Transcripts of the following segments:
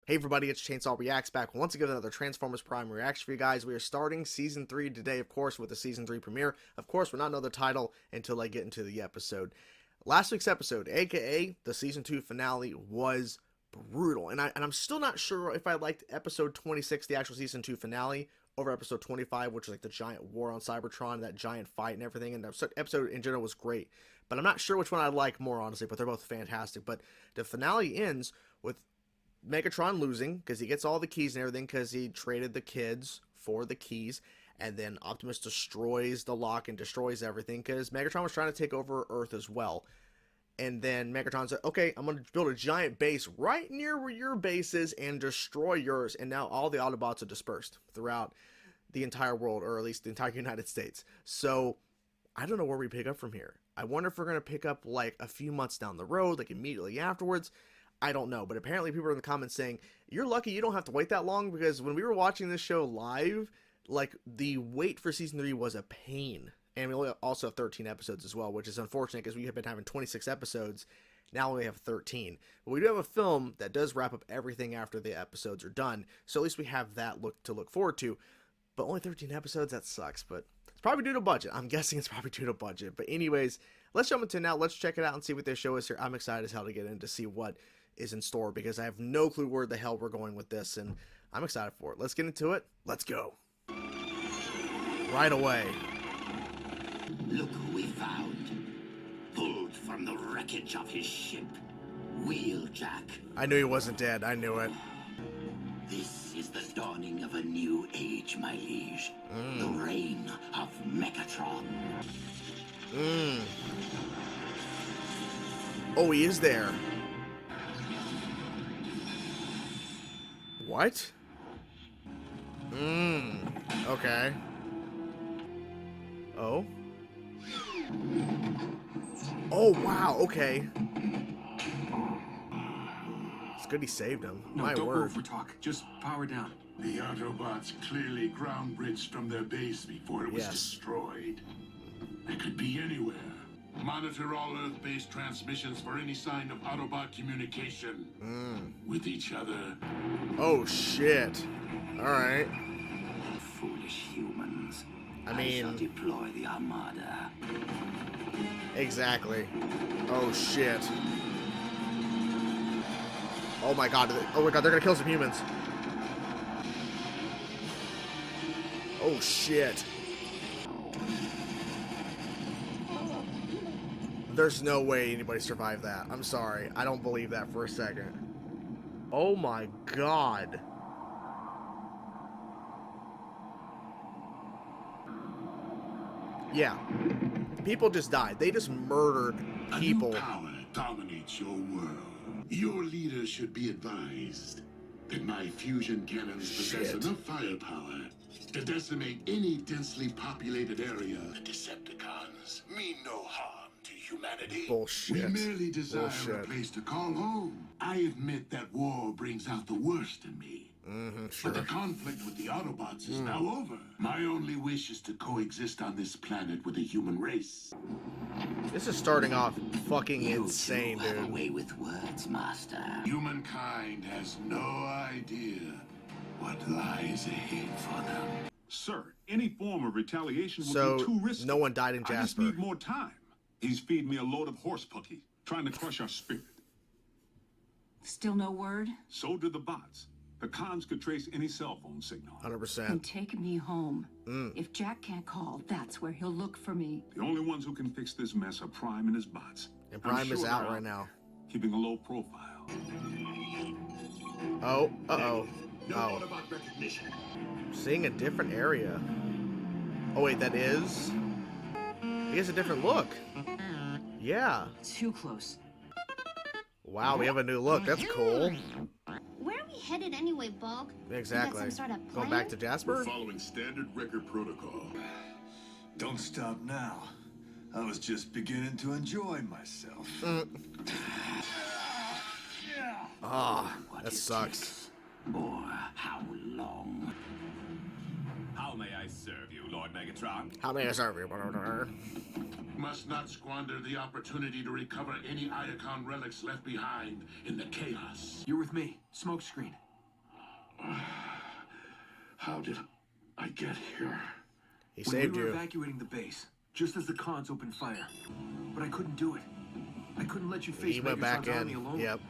Hey everybody, it's Chainsaw Reacts back once again with another Transformers Prime reaction for you guys. We are starting Season 3 today, of course, with the Season 3 premiere. Of course, we're not another title until I get into the episode. Last week's episode, aka the Season 2 finale, was brutal. And I'm still not sure if I liked episode 26, the actual Season 2 finale, over episode 25, which was like the giant war on Cybertron, that giant fight and everything. And the episode in general was great. But I'm not sure which one I like more, honestly, but they're both fantastic. But the finale ends with Megatron losing because he gets all the keys and everything because he traded the kids for the keys, and then Optimus destroys the lock and destroys everything because Megatron was trying to take over Earth as well. And then Megatron said, okay, I'm going to build a giant base right near where your base is and destroy yours. And now all the Autobots are dispersed throughout the entire world, or at least the entire United States. So I don't know where we pick up from here. I wonder if we're going to pick up like a few months down the road, like immediately afterwards. I don't know, but apparently people are in the comments saying, you're lucky you don't have to wait that long, because when we were watching this show live, like, the wait for Season 3 was a pain. And we only also have 13 episodes as well, which is unfortunate because we have been having 26 episodes. Now we only have 13. But we do have a film that does wrap up everything after the episodes are done, so at least we have that to look forward to. But only 13 episodes, that sucks, but it's probably due to budget. I'm guessing it's probably due to budget. But anyways, let's jump into now. Let's check it out and see what they show us here. I'm excited as hell to get in to see what is in store, because I have no clue where the hell we're going with this, and I'm excited for it. Let's get into it. Let's go. Right away. Look who we found. Pulled from the wreckage of his ship. Wheeljack. I knew he wasn't dead. I knew it. This is the dawning of a new age, my liege. The reign of Megatron. Oh, he is there. What? Okay. Oh? Oh, wow, okay. It's good he saved him. No, My don't word. overtalk. Just power down. The Autobots clearly ground bridged from their base before it was Yes. destroyed. They could be anywhere. Monitor all Earth-based transmissions for any sign of Autobot communication with each other. Oh, shit. Alright. Foolish humans. I shall mean, deploy the Armada. exactly. Oh, shit. Oh my god, they're gonna kill some humans. Oh, shit. There's no way anybody survived that. I'm sorry. I don't believe that for a second. Oh my god. Yeah. People just died. They just murdered people. A new power dominates your world. Your leader should be advised that my fusion cannons possess enough firepower to decimate any densely populated area. The Decepticons mean no harm to humanity. Bullshit. We merely desire a place to call home. I admit that war brings out the worst in me. Sure. But the conflict with the Autobots is now over. My only wish is to coexist on this planet with the human race. This is starting off fucking You insane, two have a dude. way with words, Master. Humankind has no idea what lies ahead for them. Sir, any form of retaliation would So, be too risky. no one died in I just Jasper. need more time. He's feeding me a load of horse pucky, trying to crush our spirit. Still no word? So did the bots. The cons could trace any cell phone signal. 100%. And take me home. If Jack can't call, that's where he'll look for me. The only ones who can fix this mess are Prime and his bots. And I'm Prime is sure out they're right now. keeping a low profile. Oh, uh-oh. No Oh. Autobot recognition. Seeing a different area. Oh, wait, that is? He has a different look. Yeah. Too close. Wow, we have a new look. That's cool. Where are we headed anyway, Bulk? Exactly. Some sort of Going back to plan? Jasper? Following standard record protocol. Don't stop now. I was just beginning to enjoy myself. Ah, What that it sucks. takes, or how long. How may I serve you, Lord Megatron? How many is there? Must not squander the opportunity to recover any Iacon relics left behind in the chaos. You're with me. Smoke screen. How did I get here? He When saved we were you. evacuating the base, just as the cons opened fire. But I couldn't do it. I couldn't let you face He went back Megatron's army in. alone. Yep.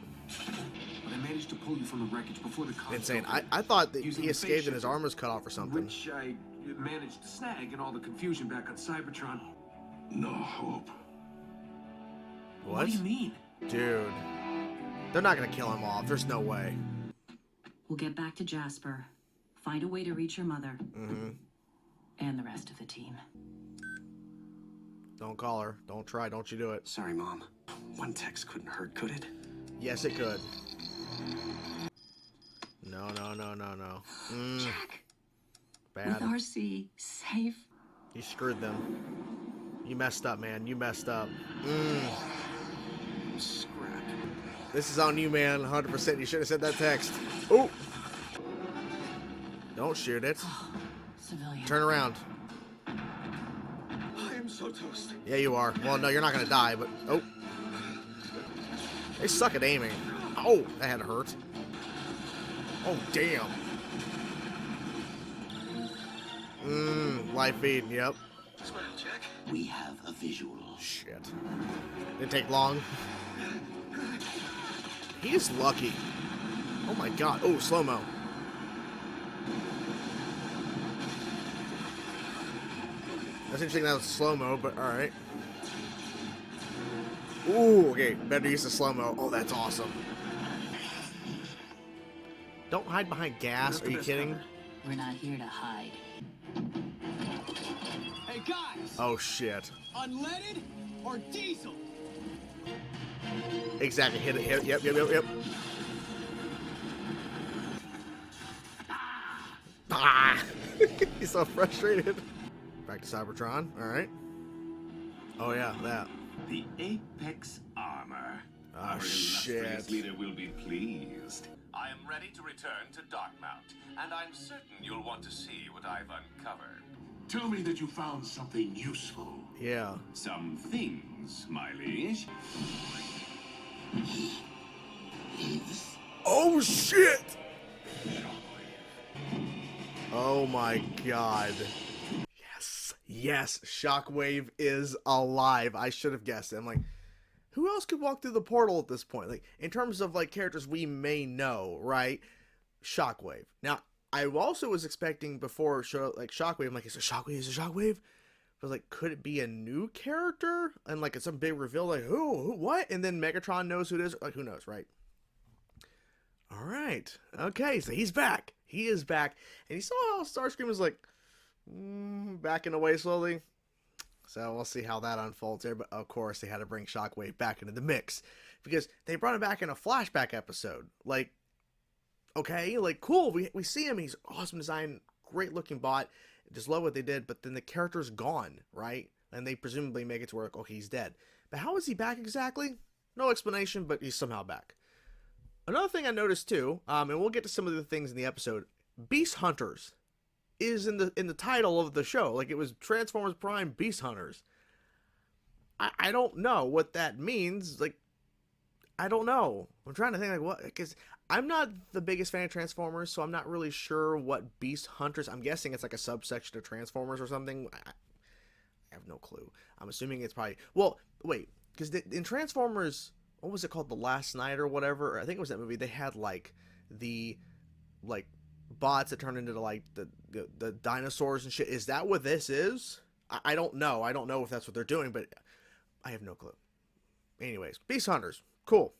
But I managed to pull you from the wreckage before the cons Insane. opened. I thought that Using he the escaped and spaceship, his arm was cut off or something. which I managed to snag in all the confusion back on Cybertron. No hope. What? do you mean? Dude. They're not gonna kill him off. There's no way. We'll get back to Jasper. Find a way to reach your mother. Mm-hmm. And the rest of the team. Don't call her. Don't try. Don't you do it. Sorry, Mom. One text couldn't hurt, could it? Yes, it could. No, no, no, no, no. Jack, Bad. with RC safe. You screwed them. You messed up, man. You messed up. Scrap. This is on you, man. 100%. You should have said that text. Oh! Don't shoot it. Civilian. Turn around. I am so toast. Yeah, you are. Well, no, you're not going to die, but... Oh. They suck at aiming. Oh, that had to hurt. Oh, damn. Live feed. Yep. Smile, Jack. We have a visual. Shit. Didn't take long. He is lucky. Oh my god. Oh, slow-mo. That's interesting that was slow-mo, but alright. Ooh, okay. Better use the slow-mo. Oh, that's awesome. Don't hide behind gas. Are you kidding? We're not here to hide. Hey guys! Oh, shit. Unleaded or diesel? Exactly. Hit it. Hit it. Yep, yep, yep, yep. Ah! He's so frustrated. Back to Cybertron. Alright. Oh, yeah, that. The Apex Armor. Oh, Our illustrious shit. leader will be pleased. I am ready to return to Darkmount, and I'm certain you'll want to see what I've uncovered. Tell me that you found something useful. Yeah. Some things, my liege. Oh, shit! Oh, my God. Yes. Yes, Shockwave is alive. I should have guessed it. I'm like, who else could walk through the portal at this point? Like, in terms of, like, characters we may know, right? Shockwave. Now, I also was expecting before Shockwave, I'm like, is it Shockwave? Is it Shockwave? I was like, could it be a new character? And, like, it's some big reveal, like, who, what? And then Megatron knows who it is. Like, who knows, right? All right. Okay, so he's back. He is back. And you saw how Starscream was, like, backing away slowly. So we'll see how that unfolds here. But, of course, they had to bring Shockwave back into the mix. Because they brought him back in a flashback episode. Like, okay, like, cool. We see him. He's awesome design. Great looking bot. Just love what they did. But then the character's gone, right? And they presumably make it to where, okay, he's dead. But how is he back exactly? No explanation, but he's somehow back. Another thing I noticed too, and we'll get to some of the things in the episode, Beast Hunters is in the title of the show. Like, it was Transformers Prime Beast Hunters. I don't know what that means. Like, I don't know. I'm trying to think, like, what, because I'm not the biggest fan of Transformers, so I'm not really sure what Beast Hunters, I'm guessing it's like a subsection of Transformers or something. I have no clue. I'm assuming it's probably, well, wait, because in Transformers, what was it called, The Last Night or whatever? I think it was that movie. They had like the bots that turned into like the dinosaurs and shit. Is that what this is? I don't know. I don't know if that's what they're doing, but I have no clue. Anyways, Beast Hunters, cool.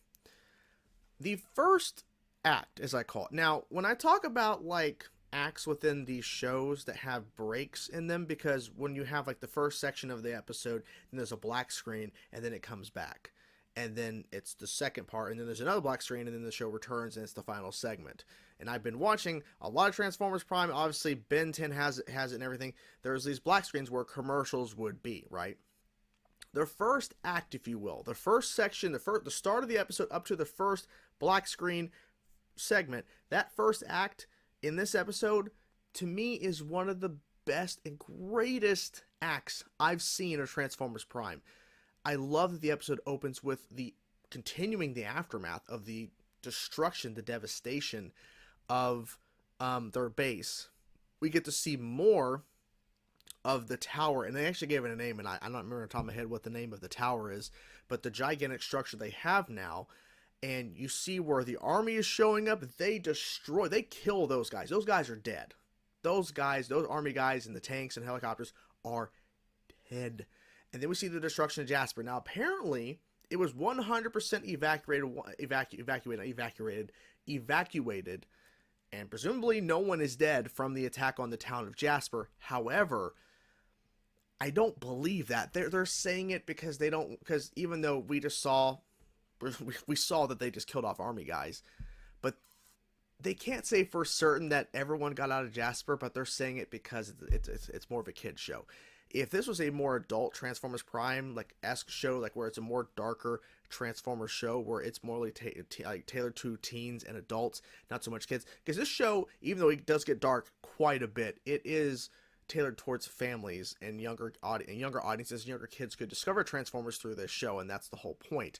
The first act, as I call it. Now, when I talk about like acts within these shows that have breaks in them, because when you have like the first section of the episode, then there's a black screen and then it comes back. And then it's the second part, and then there's another black screen, and then the show returns, and it's the final segment. And I've been watching a lot of Transformers Prime. Obviously, Ben 10 has it and everything. There's these black screens where commercials would be, right? The first act, if you will, the first section, the start of the episode up to the first black screen segment, that first act in this episode, to me, is one of the best and greatest acts I've seen of Transformers Prime. I love that the episode opens with continuing the aftermath of the destruction, the devastation of their base, we get to see more of the tower, and they actually gave it a name, and I'm not remembering on top of my head what the name of the tower is, but the gigantic structure they have now, and you see where the army is showing up, they kill those guys. Those guys are dead. Those army guys in the tanks and helicopters are dead. And then we see the destruction of Jasper. Now, apparently, it was 100% evacuated, and presumably no one is dead from the attack on the town of Jasper. However, I don't believe that. They're saying it because even though we saw that they just killed off army guys, but they can't say for certain that everyone got out of Jasper, but they're saying it because it's more of a kid show. If this was a more adult Transformers Prime esque show, where it's a more darker Transformers show, where it's more tailored to teens and adults, not so much kids, because this show, even though it does get dark quite a bit, it is tailored towards families and younger audiences. Younger kids could discover Transformers through this show, and that's the whole point.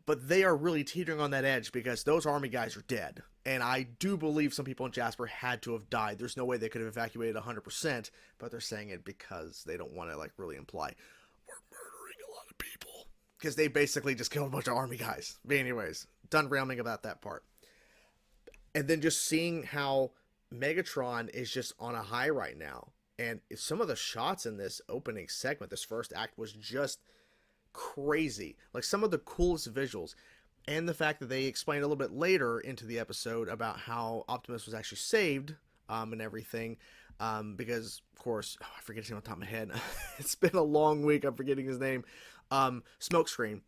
But they are really teetering on that edge because those army guys are dead. And I do believe some people in Jasper had to have died. There's no way they could have evacuated 100%, but they're saying it because they don't want to really imply we're murdering a lot of people. Because they basically just killed a bunch of army guys. But anyways, done rambling about that part. And then just seeing how Megatron is just on a high right now. And some of the shots in this opening segment, this first act, was just crazy. Some of the coolest visuals, and the fact that they explained a little bit later into the episode about how Optimus was actually saved and everything, because of course I forget his name on top of my head. It's been a long week, I'm forgetting his name. Smokescreen,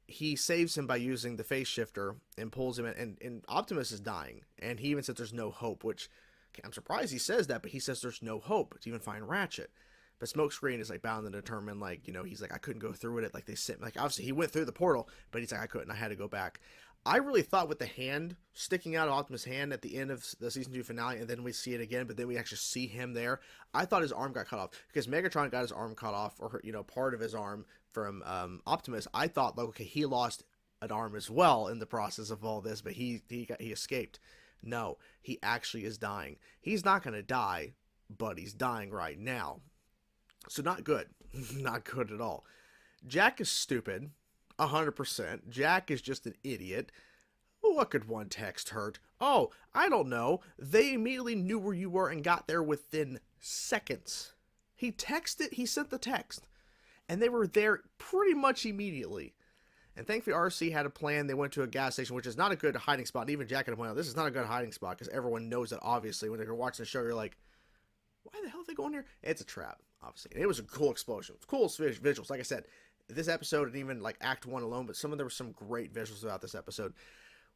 he saves him by using the phase shifter and pulls him in, and Optimus is dying, and he even said there's no hope, which I'm surprised he says that, but he says there's no hope to even find Ratchet. But Smokescreen is bound to determine, he's I couldn't go through it. They sent, obviously he went through the portal, but he's I couldn't. I had to go back. I really thought with the hand sticking out of Optimus' hand at the end of the season 2 finale, and then we see it again, but then we actually see him there. I thought his arm got cut off because Megatron got his arm cut off, or part of his arm from Optimus. I thought okay, he lost an arm as well in the process of all this, but he escaped. No, he actually is dying. He's not going to die, but he's dying right now. So not good. Not good at all. Jack is stupid. 100%. Jack is just an idiot. What could one text hurt? Oh, I don't know. They immediately knew where you were and got there within seconds. He sent the text. And they were there pretty much immediately. And thankfully RC had a plan. They went to a gas station, which is not a good hiding spot. And even Jack had to point out, this is not a good hiding spot, because everyone knows that, obviously. When you're watching the show, you're like, why the hell are they going here? It's a trap, obviously. And it was a cool explosion. Cool visuals. Like I said, this episode, and even Act 1 alone, but there were some great visuals about this episode.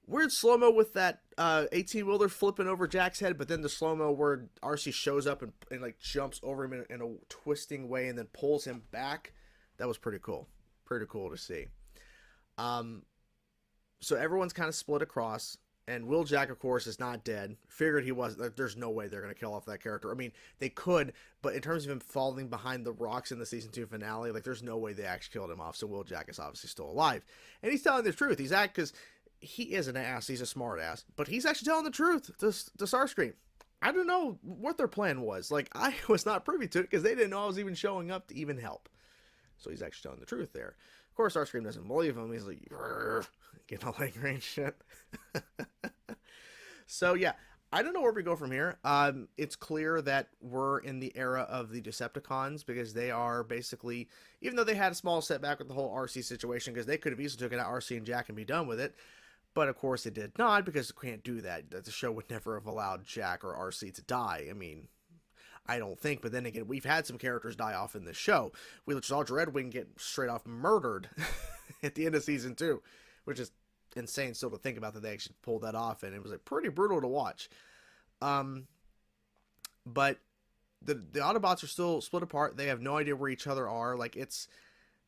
Weird slow-mo with that 18-wheeler flipping over Jack's head, but then the slow-mo where RC shows up and jumps over him in a twisting way and then pulls him back. That was pretty cool. Pretty cool to see. So everyone's kind of split across. And Wheeljack, of course, is not dead. Figured he was. There's no way they're going to kill off that character. I mean, they could, but in terms of him falling behind the rocks in the season 2 finale, there's no way they actually killed him off. So Wheeljack is obviously still alive, and he's telling the truth. Because he is an ass. He's a smart ass, but he's actually telling the truth to Starscream. I don't know what their plan was. I was not privy to it because they didn't know I was even showing up to even help. So he's actually telling the truth there. Of course, Starscream doesn't believe him. He's like, getting all angry and shit. So yeah, I don't know where we go from here. It's clear that we're in the era of the Decepticons, because they are basically, even though they had a small setback with the whole RC situation, because they could have easily taken out RC and Jack and be done with it, but of course it did not, because they can't do that. The show would never have allowed Jack or RC to die. I mean, I don't think, but then again, we've had some characters die off in this show. We saw Dreadwing get straight off murdered at the end of season 2, which is insane still to think about, that they actually pulled that off, and it was pretty brutal to watch. But the Autobots are still split apart. They have no idea where each other are. It's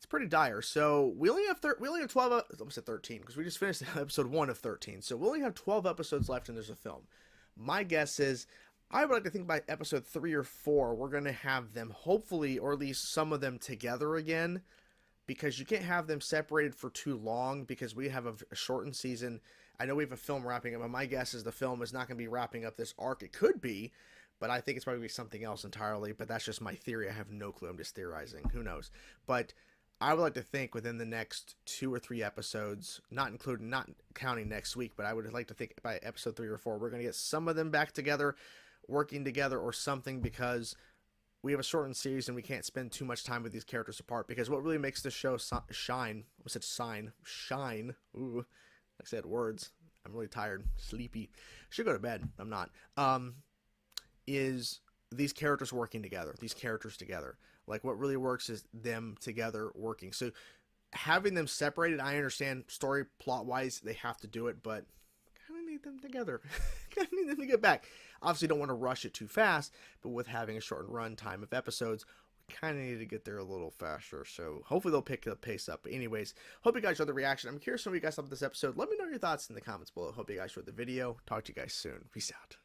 pretty dire. So we only have 12. I almost said 13, because we just finished episode 1 of 13. So we only have 12 episodes left, and there's a film. My guess is, I would like to think by episode 3 or 4, we're going to have them hopefully, or at least some of them, together again, because you can't have them separated for too long, because we have a shortened season. I know we have a film wrapping up, but my guess is the film is not going to be wrapping up this arc. It could be, but I think it's probably something else entirely. But that's just my theory. I have no clue. I'm just theorizing. Who knows? But I would like to think within the next 2 or 3 episodes, not counting next week, but I would like to think by episode 3 or 4, we're going to get some of them back together, working together or something, because we have a shortened series and we can't spend too much time with these characters apart. Because what really makes the show shine, ooh, like I said, words, I'm really tired, sleepy, should go to bed, I'm not, is these characters working together, Like, what really works is them together working. So having them separated, I understand story plot wise they have to do it, but kind of need them together. Kind of need them to get back. Obviously don't want to rush it too fast, but with having a shortened run time of episodes, we kind of need to get there a little faster. So hopefully they'll pick the pace up. But anyways, hope you guys enjoyed the reaction. I'm curious what you guys thought of this episode. Let me know your thoughts in the comments below. Hope you guys enjoyed the video. Talk to you guys soon. Peace out.